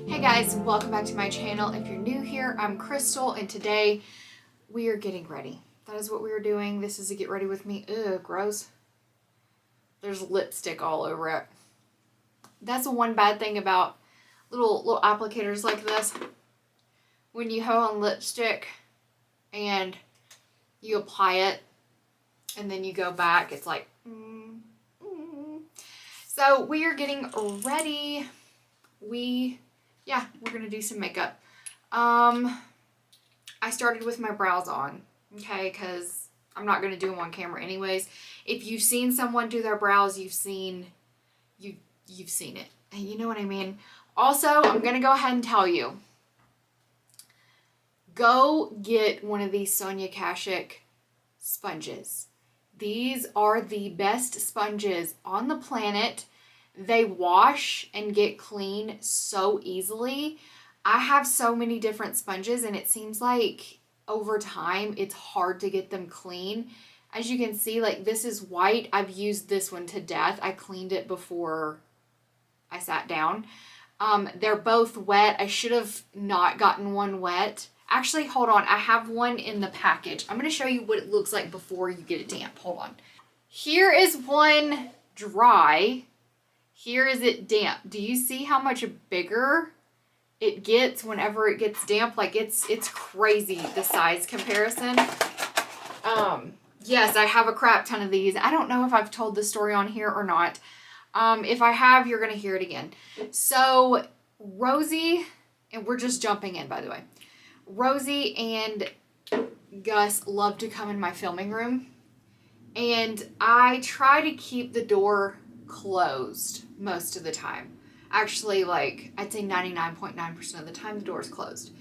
Hey guys, welcome back to my channel. If you're new here, I'm Krystal, and today we are getting ready. That is what we are doing. This is a get ready with me. Ugh, gross. There's lipstick all over it. That's the one bad thing about little applicators like this. When you have on lipstick and you apply it and then you go back, it's like, So we are getting ready. We're gonna do some makeup. I started with my brows on, okay, because I'm not gonna do them on camera anyways. If you've seen someone do their brows, you've seen it. You know what I mean? Also, I'm gonna go ahead and tell you, go get one of these Sonia Kashuk sponges. These are the best sponges on the planet. They wash and get clean so easily. I have so many different sponges and it seems like over time it's hard to get them clean. As you can see, like this is white. I've used this one to death. I cleaned it before I sat down. They're both wet. I should have not gotten one wet. Actually, hold on. I have one in the package. I'm going to show you what it looks like before you get it damp. Hold on. Here is one dry. Here is it damp. Do you see how much bigger it gets whenever it gets damp? Like it's crazy, the size comparison. Yes, I have a crap ton of these. I don't know if I've told this story on here or not. If I have, you're going to hear it again. So Rosie, and we're just jumping in, by the way. Rosie and Gus love to come in my filming room, and I try to keep the door closed most of the time. Actually, like I'd say 99.9% of the time the door is closed.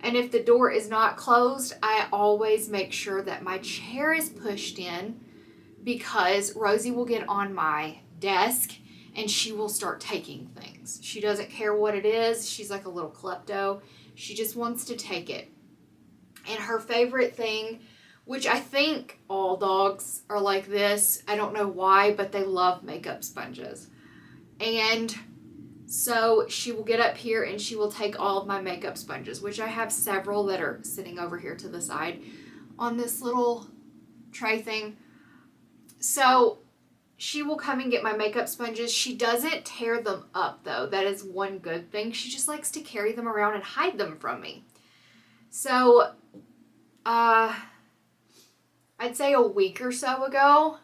And if the door is not closed, I always make sure that my chair is pushed in, because Rosie will get on my desk and she will start taking things. She doesn't care what it is. She's like a little klepto. She just wants to take it. And her favorite thing, which I think all dogs are like this, I don't know why, but they love makeup sponges. And so she will get up here and she will take all of my makeup sponges, which I have several that are sitting over here to the side on this little tray thing. So she will come and get my makeup sponges. She doesn't tear them up though. That is one good thing. She just likes to carry them around and hide them from me. So, I'd say a week or so ago,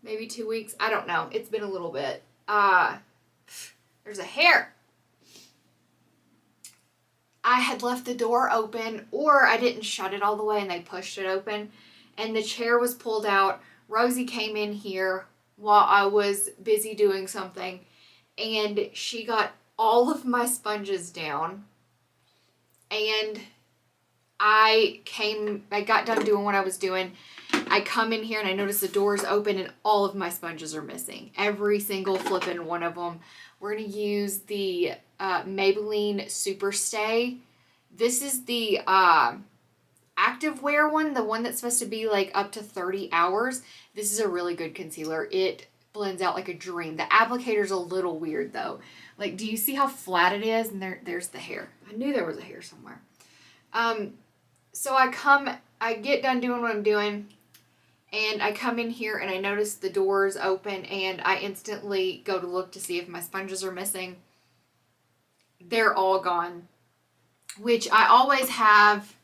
maybe 2 weeks. I don't know. It's been a little bit. There's a hair. I had left the door open, or I didn't shut it all the way and they pushed it open, and the chair was pulled out. Rosie came in here while I was busy doing something, and she got all of my sponges down, and I got done doing what I was doing. I come in here and I notice the door's open and all of my sponges are missing. Every single flippin' one of them. We're going to use the Maybelline Super Stay. This is the activewear one, the one that's supposed to be like up to 30 hours. This is a really good concealer. It blends out like a dream. The applicator's a little weird though. Like, do you see how flat it is? And there's the hair. I knew there was a hair somewhere. So I get done doing what I'm doing, and I come in here and I notice the door's open, and I instantly go to look to see if my sponges are missing. They're all gone, which I always have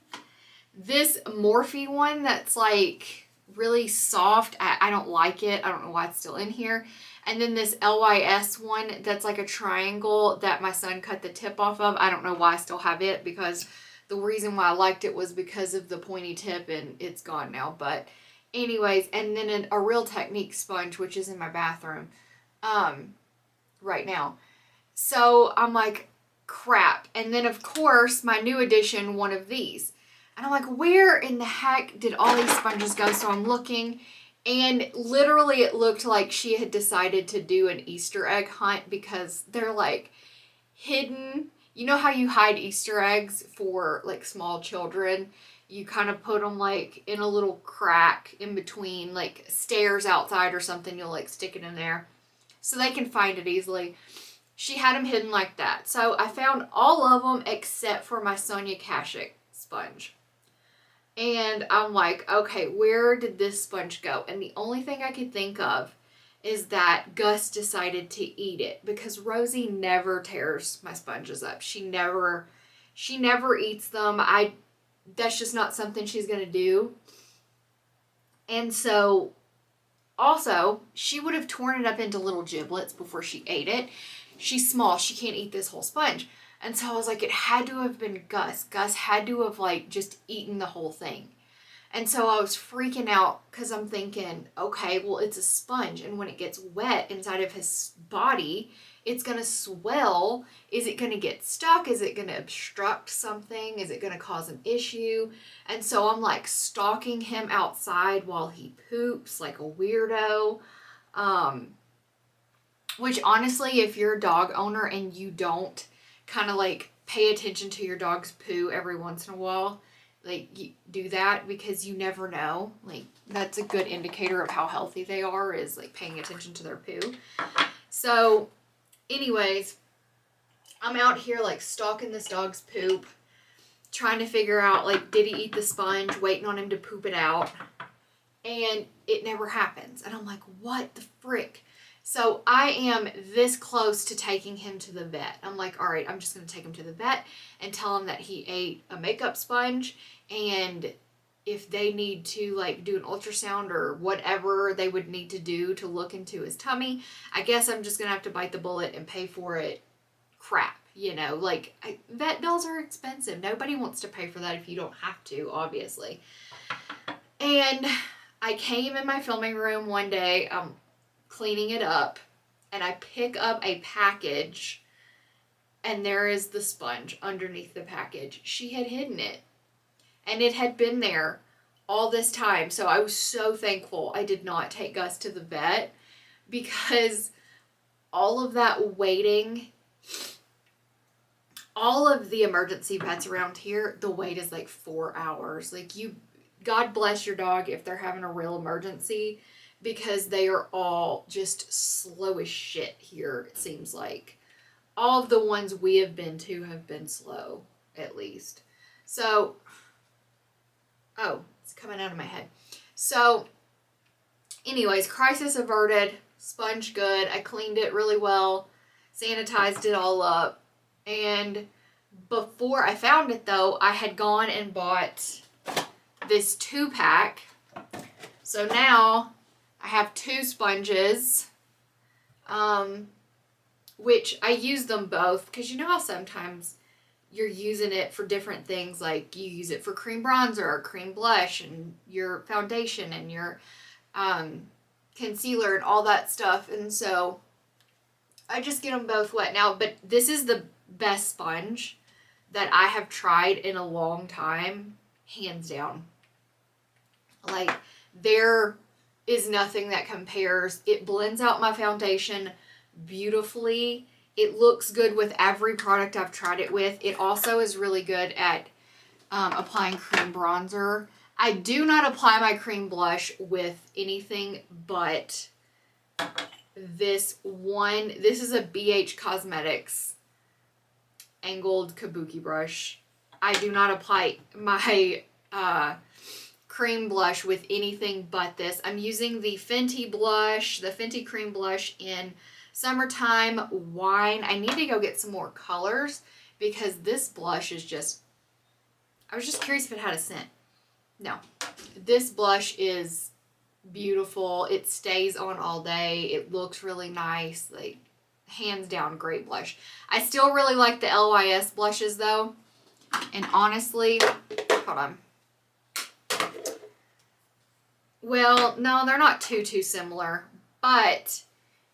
this Morphe one that's like really soft. I don't like it. I don't know why it's still in here. And then this LYS one that's like a triangle that my son cut the tip off of. I don't know why I still have it, because the reason why I liked it was because of the pointy tip, and it's gone now. But anyways, and then a Real Technique sponge, which is in my bathroom right now. So I'm like, crap. And then of course my new addition, one of these. And I'm like, where in the heck did all these sponges go? So I'm looking, and literally it looked like she had decided to do an Easter egg hunt, because they're like hidden. You know how you hide Easter eggs for like small children? You kind of put them like in a little crack in between like stairs outside or something. You'll like stick it in there so they can find it easily. she had them hidden like that. So I found all of them except for my Sonia Kashuk sponge. And I'm like, okay, where did this sponge go? And the only thing I could think of is that Gus decided to eat it, because Rosie never tears my sponges up. She never eats them. That's just not something she's going to do. And so also, she would have torn it up into little giblets before she ate it. She's small. She can't eat this whole sponge. And so I was like, it had to have been Gus. Gus had to have like just eaten the whole thing. And so I was freaking out because I'm thinking, okay, well, it's a sponge. And when it gets wet inside of his body, it's going to swell. Is it going to get stuck? Is it going to obstruct something? Is it going to cause an issue? And so I'm like stalking him outside while he poops like a weirdo. Which honestly, if you're a dog owner and you don't kind of like pay attention to your dog's poo every once in a while, like you do that, because you never know. Like that's a good indicator of how healthy they are, is like paying attention to their poo. So anyways, I'm out here like stalking this dog's poop, trying to figure out like, did he eat the sponge, waiting on him to poop it out. And it never happens. And I'm like, what the frick? So I am this close to taking him to the vet. I'm like, all right, I'm just going to take him to the vet and tell him that he ate a makeup sponge, and if they need to like do an ultrasound or whatever they would need to do to look into his tummy, I guess I'm just going to have to bite the bullet and pay for it. Crap, you know, like vet bills are expensive. Nobody wants to pay for that if you don't have to, obviously. And I came in my filming room one day, cleaning it up, and I pick up a package, and there is the sponge underneath the package. She had hidden it, and it had been there all this time. So I was so thankful I did not take Gus to the vet, because all of that waiting, all of the emergency vets around here, the wait is like 4 hours. Like God bless your dog if they're having a real emergency, because they are all just slow as shit here, it seems like. All of the ones we have been to have been slow, at least. So, oh, it's coming out of my head. So, anyways, crisis averted, sponge good. I cleaned it really well, sanitized it all up. And before I found it, though, I had gone and bought this 2-pack. So now I have 2 sponges, which I use them both, because you know how sometimes you're using it for different things, like you use it for cream bronzer or cream blush and your foundation and your concealer and all that stuff. And so I just get them both wet now. But this is the best sponge that I have tried in a long time, hands down. Like, there is nothing that compares. It blends out my foundation beautifully. It looks good with every product I've tried it with. It also is really good at applying cream bronzer. I do not apply my cream blush with anything but this one. This is a BH Cosmetics angled kabuki brush. I do not apply my cream blush with anything but this. I'm using the Fenty blush, the Fenty cream blush in Summertime Wine. I need to go get some more colors, because this blush is just, I was just curious if it had a scent. No. This blush is beautiful. It stays on all day. It looks really nice. Like, hands down, great blush. I still really like the LYS blushes though. And honestly, hold on. Well, no, they're not too similar. But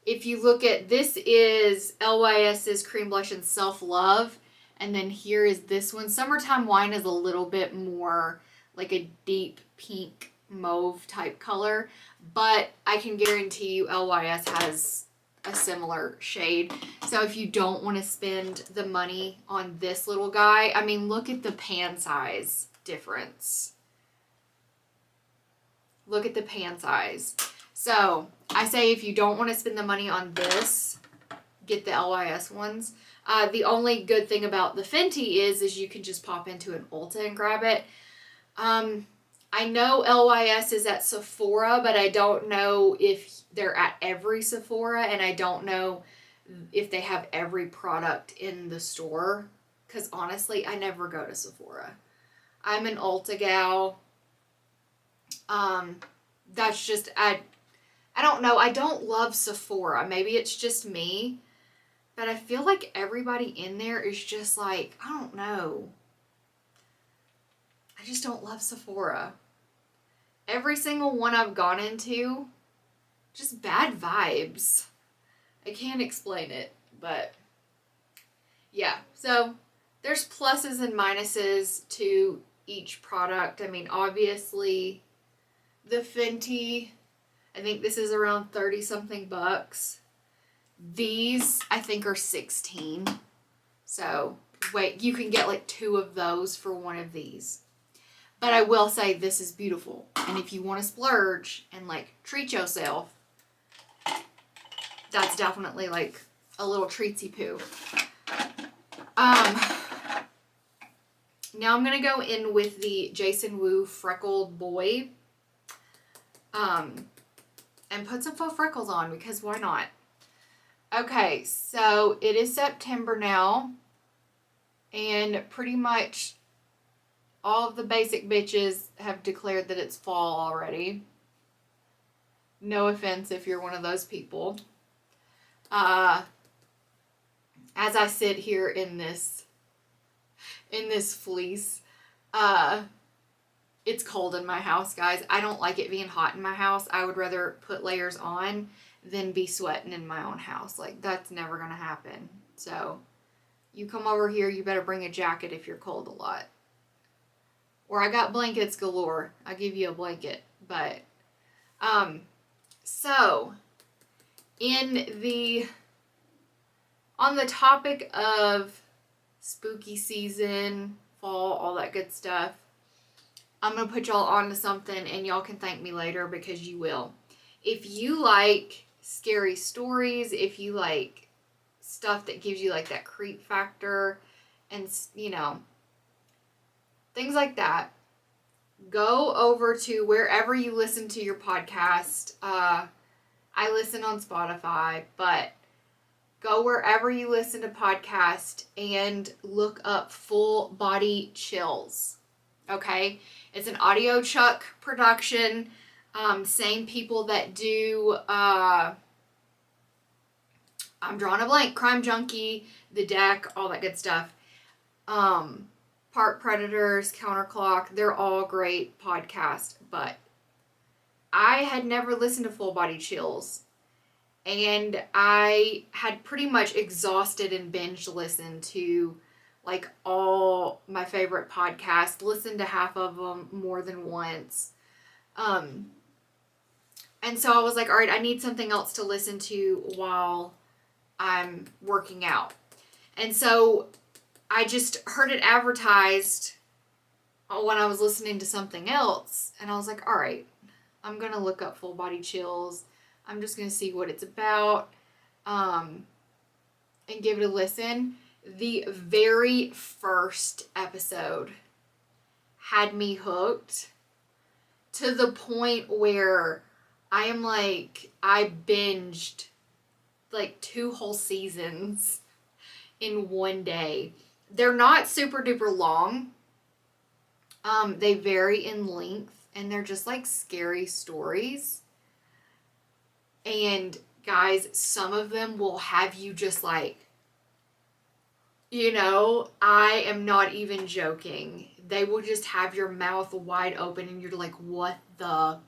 if you look at, this is LYS's cream blush in Self Love. And then here is this one. Summertime Wine is a little bit more like a deep pink mauve type color. But I can guarantee you LYS has a similar shade. So if you don't want to spend the money on this little guy, I mean, look at the pan size difference. Look at the pan size. So I say if you don't want to spend the money on this, get the LYS ones. The only good thing about the Fenty is you can just pop into an Ulta and grab it. I know LYS is at Sephora, but I don't know if they're at every Sephora, and I don't know if they have every product in the store, because honestly, I never go to Sephora. I'm an Ulta gal. That's just, I don't know. I don't love Sephora. Maybe it's just me, but I feel like everybody in there is just like, I don't know. I just don't love Sephora. Every single one I've gone into, just bad vibes. I can't explain it, but yeah. So there's pluses and minuses to each product. I mean, obviously the Fenty, I think this is around 30 something bucks. These I think are 16. So wait, you can get like 2 of those for one of these. But I will say this is beautiful. And if you want to splurge and like treat yourself, that's definitely like a little treatsy poo. Now I'm going to go in with the Jason Wu Freckled Boy. And put some faux freckles on, because why not? Okay, so it is September now. And pretty much all of the basic bitches have declared that it's fall already. No offense if you're one of those people. As I sit here in this fleece, it's cold in my house, guys. I don't like it being hot in my house. I would rather put layers on than be sweating in my own house. Like, that's never gonna happen. So you come over here, you better bring a jacket if you're cold a lot. Or I got blankets galore. I'll give you a blanket. But, so, on the topic of spooky season, fall, all that good stuff, I'm going to put y'all on to something, and y'all can thank me later, because you will. If you like scary stories, if you like stuff that gives you like that creep factor, and, you know, things like that, go over to wherever you listen to your podcast. I listen on Spotify, but go wherever you listen to podcasts and look up Full Body Chills. Okay? It's an Audio Chuck production. Same people that do, I'm drawing a blank, Crime Junkie, The Deck, all that good stuff. Park Predators, Counterclock, they're all great podcasts, but I had never listened to Full Body Chills, and I had pretty much exhausted and binge listened to like all my favorite podcasts, listened to half of them more than once. And so I was like, all right, I need something else to listen to while I'm working out. And so I just heard it advertised when I was listening to something else, and I was like, all right, I'm going to look up Full Body Chills. I'm just going to see what it's about, and give it a listen. The very first episode had me hooked to the point where I am like, I binged like 2 whole seasons in one day. They're not super duper long. They vary in length, and they're just like scary stories. And guys, some of them will have you just like, you know, I am not even joking. They will just have your mouth wide open and you're like, what the,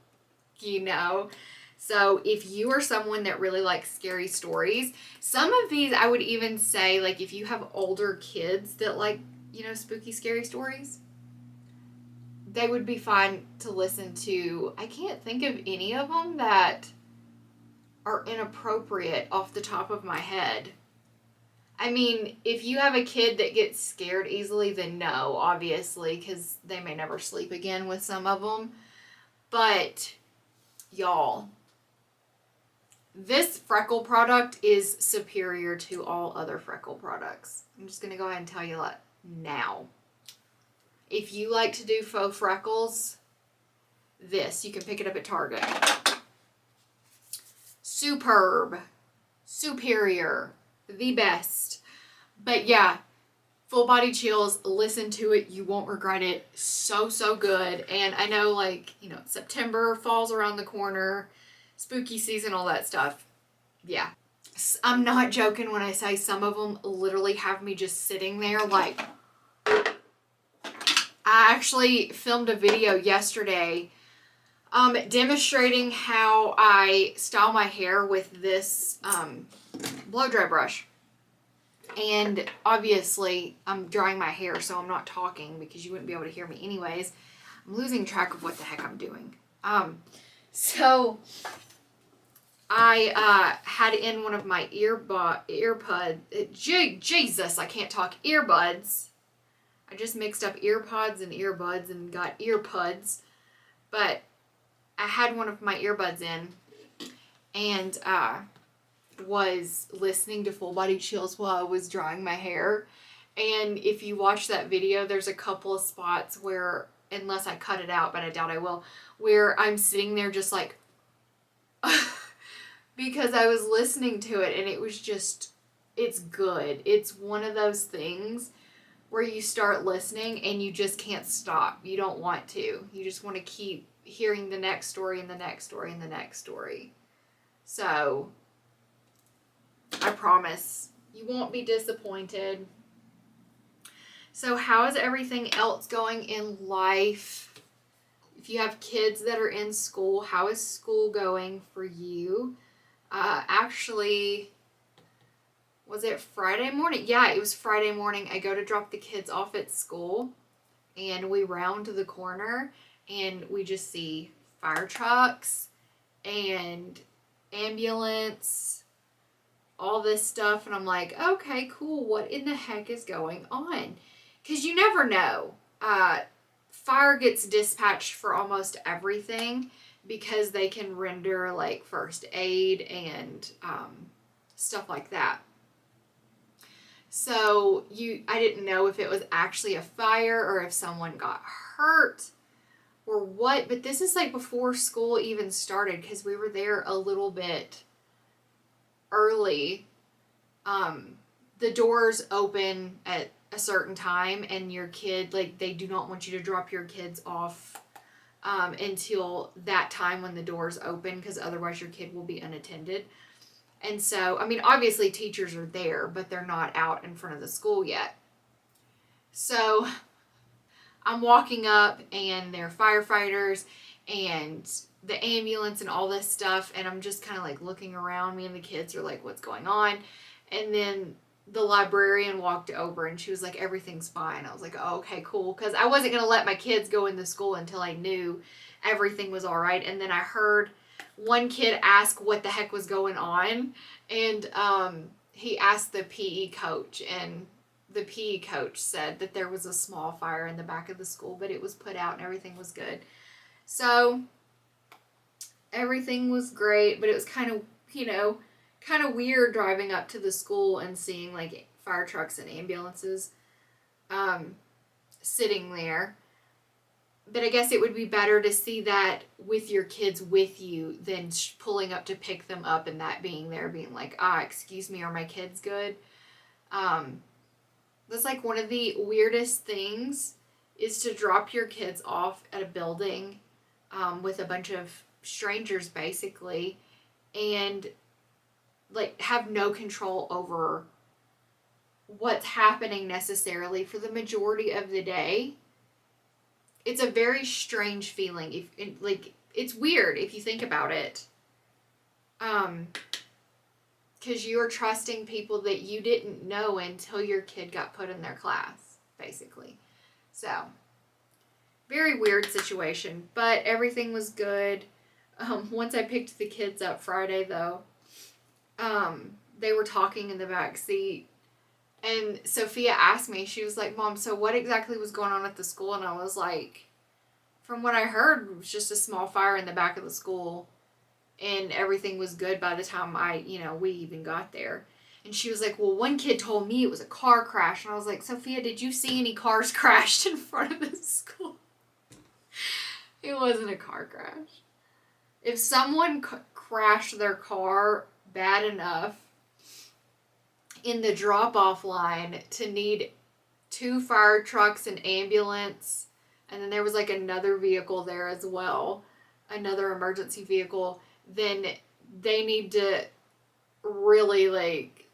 you know? So if you are someone that really likes scary stories, some of these I would even say, like, if you have older kids that like, you know, spooky, scary stories, they would be fine to listen to. I can't think of any of them that are inappropriate off the top of my head. I mean, if you have a kid that gets scared easily, then no, obviously, because they may never sleep again with some of them. But, y'all, This freckle product is superior to all other freckle products. I'm just going to go ahead and tell you that now. If you like to do faux freckles, this, you can pick it up at Target. Superb. Superior. The best. But yeah, Full Body Chills, listen to it. You won't regret it. So, so good. And I know, like, you know, September falls around the corner, spooky season, all that stuff. Yeah. I'm not joking when I say some of them literally have me just sitting there like... I actually filmed a video yesterday demonstrating how I style my hair with this blow dry brush. And obviously I'm drying my hair, so I'm not talking because you wouldn't be able to hear me anyways. I'm losing track of what the heck I'm doing. So I had in one of my Jesus, I can't talk, earbuds. I just mixed up earpods and earbuds and got earpuds. But I had one of my earbuds in and was listening to Full Body Chills while I was drying my hair. And if you watch that video, there's a couple of spots where, unless I cut it out, but I doubt I will, where I'm sitting there just like, because I was listening to it and it was just, it's good. It's one of those things where you start listening and you just can't stop. You don't want to. You just want to keep hearing the next story and the next story and the next story. So, I promise you won't be disappointed. So, how is everything else going in life? If you have kids that are in school, how is school going for you? Actually, was it Friday morning? Yeah, it was Friday morning. I go to drop the kids off at school and we round the corner and we just see fire trucks and ambulance, all this stuff. And I'm like, okay, cool. What in the heck is going on? Because you never know. Fire gets dispatched for almost everything because they can render like first aid and stuff like that. So I didn't know if it was actually a fire or if someone got hurt or what, but this is like before school even started because we were there a little bit early. The doors open at a certain time and your kid, like, they do not want you to drop your kids off until that time when the doors open because otherwise your kid will be unattended. And so, I mean, obviously teachers are there, but they're not out in front of the school yet. So I'm walking up and there are firefighters and the ambulance and all this stuff. And I'm just kind of like looking around. Me and the kids are like, what's going on? And then the librarian walked over and she was like, everything's fine. I was like, oh, okay, cool. Because I wasn't going to let my kids go into school until I knew everything was all right. And then I heard one kid ask what the heck was going on, and he asked the PE coach, and the PE coach said that there was a small fire in the back of the school, but it was put out and everything was good. So everything was great, but it was kind of weird driving up to the school and seeing like fire trucks and ambulances sitting there. But I guess it would be better to see that with your kids with you than pulling up to pick them up and that being there, being like, excuse me, are my kids good? That's like one of the weirdest things is to drop your kids off at a building with a bunch of strangers basically and like have no control over what's happening necessarily for the majority of the day. It's a very strange feeling. It's weird if you think about it. Because you're trusting people that you didn't know until your kid got put in their class, basically. So, very weird situation, but everything was good. Once I picked the kids up Friday, though, they were talking in the back seat. And Sophia asked me, she was like, Mom, so what exactly was going on at the school? And I was like, from what I heard, it was just a small fire in the back of the school. and everything was good by the time we even got there. And she was like, well, one kid told me it was a car crash. And I was like, Sophia, did you see any cars crashed in front of this school? It wasn't a car crash. If someone crashed their car bad enough in the drop-off line to need 2 fire trucks, an ambulance, and then there was like another vehicle there as well, another emergency vehicle, then they need to really like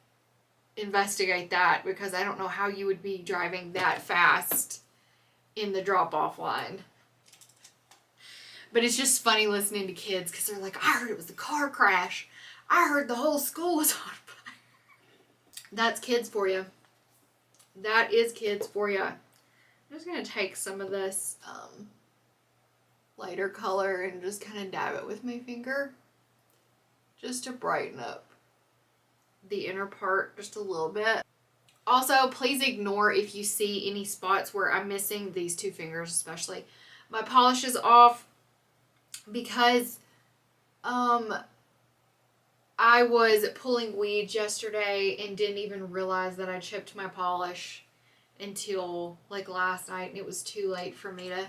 investigate that, because I don't know how you would be driving that fast in the drop-off line. But it's just funny listening to kids, because they're like, I heard it was a car crash. I heard the whole school was on fire. That's kids for you. That is kids for you. I'm just going to take some of this lighter color and just kind of dab it with my finger, just to brighten up the inner part just a little bit. Also, please ignore if you see any spots where I'm missing these 2 fingers especially. My polish is off because I was pulling weeds yesterday and didn't even realize that I chipped my polish until like last night, and it was too late for me to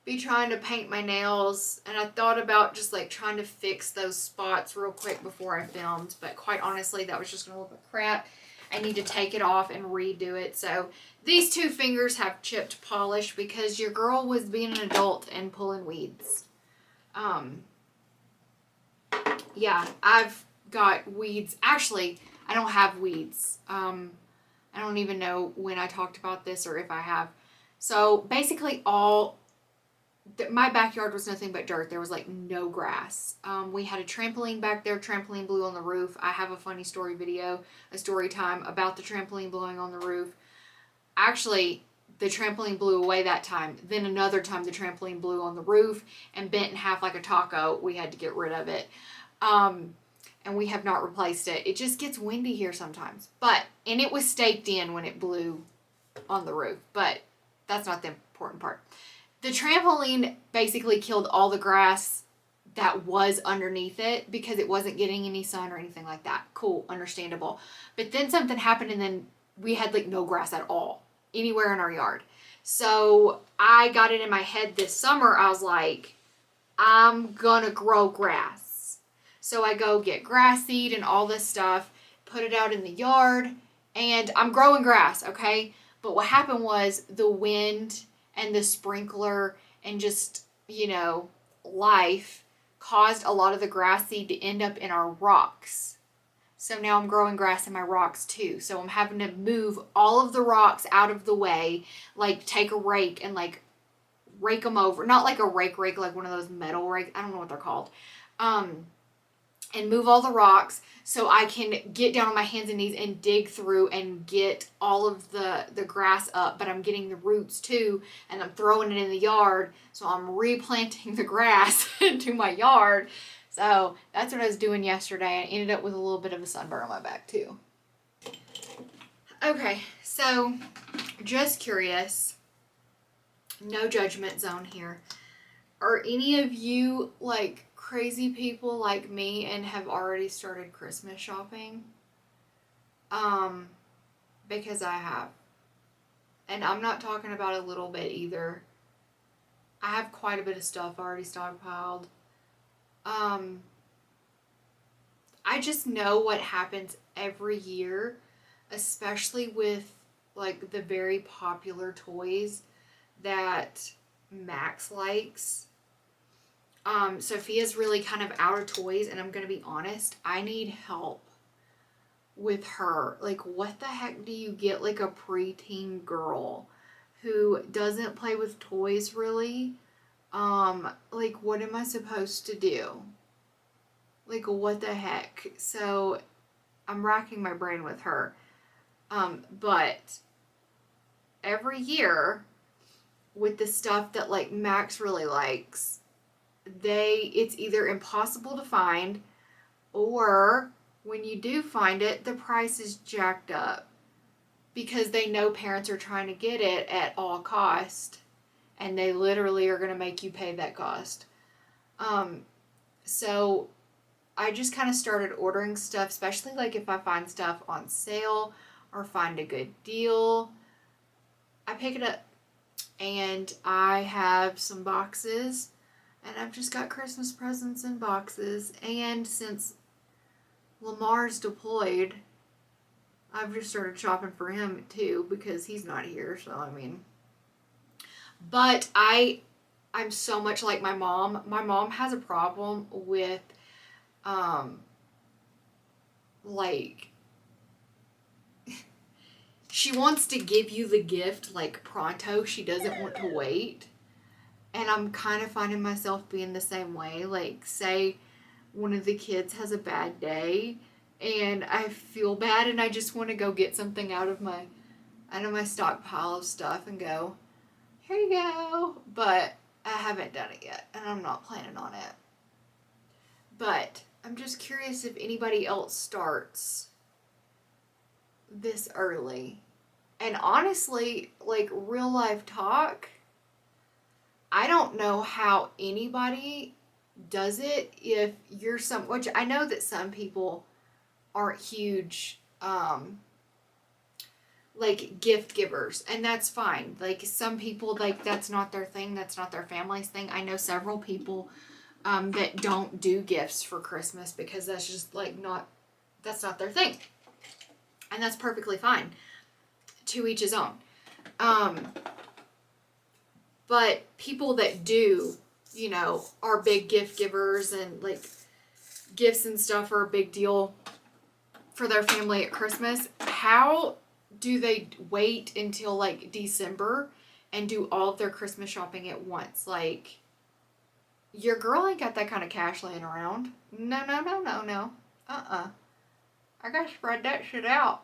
be trying to paint my nails. And I thought about just like trying to fix those spots real quick before I filmed, but quite honestly that was just gonna look like crap. I need to take it off and redo it. So these 2 fingers have chipped polish because your girl was being an adult and pulling weeds. Yeah, I've got weeds. Actually, I don't have weeds. I don't even know when I talked about this or if I have. So basically my backyard was nothing but dirt. There was like no grass. We had a trampoline back there. Trampoline blew on the roof. I have a funny story video, a story time about the trampoline blowing on the roof. Actually, the trampoline blew away that time. Then another time the trampoline blew on the roof and bent in half like a taco. We had to get rid of it. And we have not replaced it. It just gets windy here sometimes. And it was staked in when it blew on the roof. But that's not the important part. The trampoline basically killed all the grass that was underneath it because it wasn't getting any sun or anything like that. Cool, understandable. But then something happened and then we had like no grass at all anywhere in our yard. So I got it in my head this summer. I was like, I'm gonna grow grass. So I go get grass seed and all this stuff, put it out in the yard, and I'm growing grass, okay? But what happened was the wind and the sprinkler and just, life caused a lot of the grass seed to end up in our rocks. So now I'm growing grass in my rocks too. So I'm having to move all of the rocks out of the way, like take a rake and like rake them over. Not like a rake, like one of those metal rakes. I don't know what they're called. And move all the rocks so I can get down on my hands and knees and dig through and get all of the grass up. But I'm getting the roots too, and I'm throwing it in the yard. So I'm replanting the grass into my yard. So that's what I was doing yesterday. I ended up with a little bit of a sunburn on my back too. Okay, so just curious, no judgment zone here. Are any of you like crazy people like me and have already started Christmas shopping? Because I have. And I'm not talking about a little bit either. I have quite a bit of stuff already stockpiled. I just know what happens every year, especially with like the very popular toys that Max likes. Sophia's really kind of out of toys, and I'm going to be honest, I need help with her. Like, what the heck do you get like a preteen girl who doesn't play with toys really? Like, what am I supposed to do? Like, what the heck? So I'm racking my brain with her. But every year with the stuff that like Max really likes, it's either impossible to find, or when you do find it, the price is jacked up because they know parents are trying to get it at all cost, and they literally are going to make you pay that cost. So I just kind of started ordering stuff, especially like if I find stuff on sale or find a good deal. I pick it up, and I have some boxes, and I've just got Christmas presents in boxes. And since Lamar's deployed, I've just started shopping for him too because he's not here. So I mean, but I'm so much like my mom. My mom has a problem with like she wants to give you the gift like pronto. She doesn't want to wait. And I'm kind of finding myself being the same way. Like, say one of the kids has a bad day and I feel bad and I just want to go get something out of my stockpile of stuff and go, here you go. But I haven't done it yet and I'm not planning on it. But I'm just curious if anybody else starts this early. And honestly, like real life talk, I don't know how anybody does it if you're which I know that some people aren't huge like gift givers, and that's fine. Like some people, like that's not their thing, that's not their family's thing. I know several people that don't do gifts for Christmas because that's just like that's not their thing. And that's perfectly fine. To each his own. But people that do, you know, are big gift givers, and like gifts and stuff are a big deal for their family at Christmas. How do they wait until like December and do all of their Christmas shopping at once? Like, your girl ain't got that kind of cash laying around. No. I gotta spread that shit out.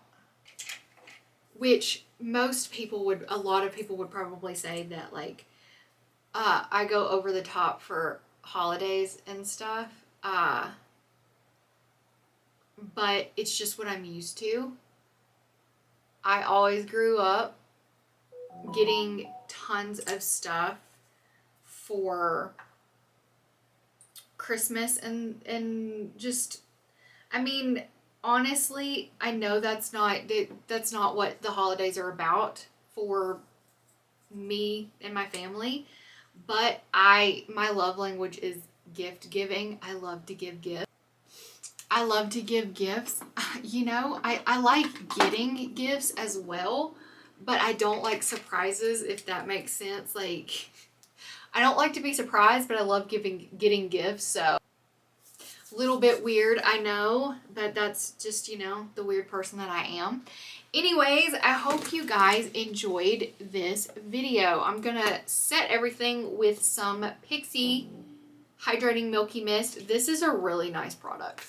Which a lot of people would probably say that like, I go over the top for holidays and stuff. But it's just what I'm used to. I always grew up getting tons of stuff for Christmas and just, I mean, honestly, I know that's not what the holidays are about for me and my family, but my love language is gift giving. I love to give gifts. You know, I like getting gifts as well, but I don't like surprises, if that makes sense. Like, I don't like to be surprised, but I love getting gifts. So a little bit weird, I know, but that's just, you know, the weird person that I am. Anyways, I hope you guys enjoyed this video. I'm gonna set everything with some Pixie Hydrating Milky Mist. This is a really nice product.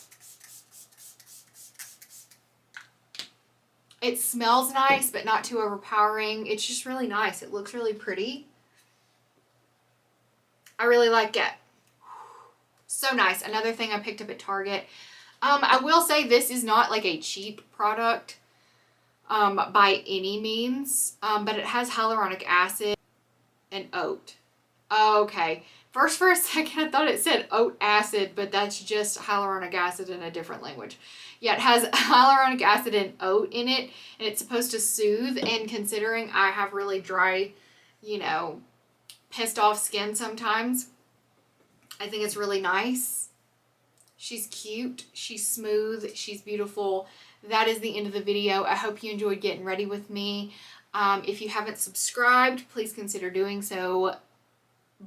It smells nice, but not too overpowering. It's just really nice. It looks really pretty. I really like it. So nice. Another thing I picked up at Target. I will say this is not like a cheap product by any means, but it has hyaluronic acid and oat. Okay. First, for a second, I thought it said oat acid, but that's just hyaluronic acid in a different language. Yeah, it has hyaluronic acid and oat in it, and it's supposed to soothe. And considering I have really dry, you know, pissed off skin sometimes, I think it's really nice. She's cute, she's smooth, she's beautiful. That is the end of the video. I hope you enjoyed getting ready with me. If you haven't subscribed, please consider doing so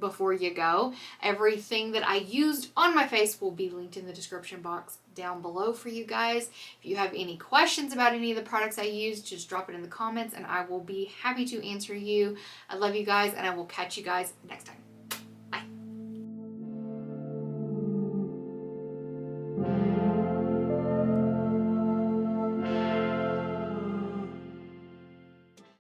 before you go. Everything that I used on my face will be linked in the description box down below for you guys. If you have any questions about any of the products I used, just drop it in the comments and I will be happy to answer you. I love you guys, and I will catch you guys next time.